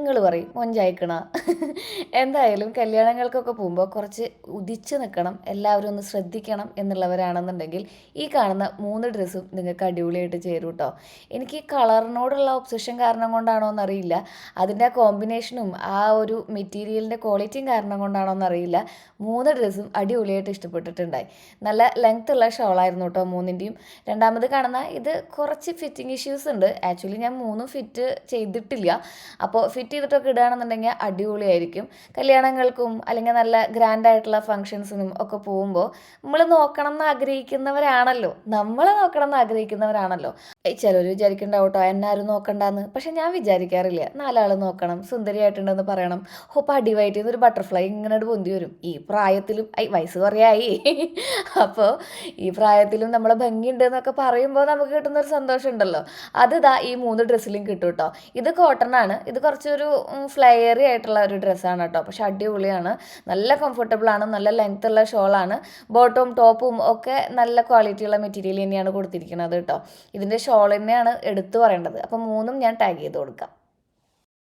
നിങ്ങൾ പറയും മൊഞ്ചായിക്കണ. എന്തായാലും കല്യാണങ്ങൾക്കൊക്കെ പോകുമ്പോൾ കുറച്ച് ഉദിച്ച് നിൽക്കണം, എല്ലാവരും ഒന്ന് ശ്രദ്ധിക്കണം എന്നുള്ളവരാണെന്നുണ്ടെങ്കിൽ ഈ കാണുന്ന 3 ഡ്രസ്സും നിങ്ങൾക്ക് അടിപൊളിയായിട്ട് ചേരും കേട്ടോ. എനിക്ക് കളറിനോടുള്ള ഒബ്സഷൻ കാരണം കൊണ്ടാണോ എന്നറിയില്ല, അതിൻ്റെ ആ കോമ്പിനേഷനും ആ ഒരു മെറ്റീരിയലിൻ്റെ ക്വാളിറ്റിയും കാരണം കൊണ്ടാണോ എന്നറിയില്ല, 3 ഡ്രസ്സും അടിപൊളിയായിട്ട് ഇഷ്ടപ്പെട്ടിട്ടുണ്ടായി. നല്ല ലെങ്ത് ഉള്ള ഷോളായിരുന്നു കേട്ടോ മൂന്നിൻ്റെയും. രണ്ടാമത് കാണുന്ന ഇത് കുറച്ച് ഫിറ്റിംഗ് ഇഷ്യൂസ് ഉണ്ട്. ആക്ച്വലി ഞാൻ 3 ഫിറ്റ് ചെയ്തിട്ടില്ല. അപ്പോൾ ഫിറ്റ് ചെയ്തിട്ടൊക്കെ ഇടുകയാണെന്നുണ്ടെങ്കിൽ അടിപൊളിയായിരിക്കും. കല്യാണങ്ങൾക്കും അല്ലെങ്കിൽ നല്ല ഗ്രാൻഡ് ആയിട്ടുള്ള ഫംഗ്ഷൻസിനും ഒക്കെ പോകുമ്പോൾ നമ്മൾ നോക്കണം എന്ന് ആഗ്രഹിക്കുന്നവരാണല്ലോ, ചിലർ വിചാരിക്കണ്ടാവും കേട്ടോ എന്നാരും നോക്കണ്ടെന്ന്. പക്ഷെ ഞാൻ വിചാരിക്കാറില്ല, 4 ആൾ നോക്കണം, സുന്ദരിയായിട്ടുണ്ടെന്ന് പറയണം, ഒപ്പം അടിവയറ്റിൽ നിന്ന് ഒരു ബട്ടർഫ്ലൈ ഇങ്ങനെ പൊന്തി വരും. ഈ പ്രായത്തിലും വയസ്സ് കുറയായി അപ്പോൾ ഈ പ്രായത്തിലും നമ്മളെ ഭംഗിയുണ്ട് എന്നൊക്കെ പറയുമ്പോൾ നമുക്ക് കിട്ടുന്നൊരു സന്തോഷം ഉണ്ടല്ലോ, അത് ഈ 3 ഡ്രസ്സിലും കിട്ടും കേട്ടോ. ഇത് കോട്ടൺ ആണ്, ഇത് കുറച്ചൊരു ഫ്ലെയറി ആയിട്ടുള്ള ഒരു ഡ്രസ്സാണ് കേട്ടോ. പക്ഷെ അടിപൊളിയാണ്, നല്ല കംഫർട്ടബിൾ ആണ്, നല്ല ലെങ്ത് ഉള്ള ഷോളാണ്. ബോട്ടവും ടോപ്പും ഒക്കെ നല്ല ക്വാളിറ്റിയുള്ള മെറ്റീരിയൽ തന്നെയാണ് കൊടുത്തിരിക്കുന്നത് കേട്ടോ. ഇതിൻ്റെ ഷോൾ തന്നെയാണ് എടുത്തു പറയേണ്ടത്. അപ്പം 3 ഞാൻ ടാഗ് ചെയ്ത് കൊടുക്കാം.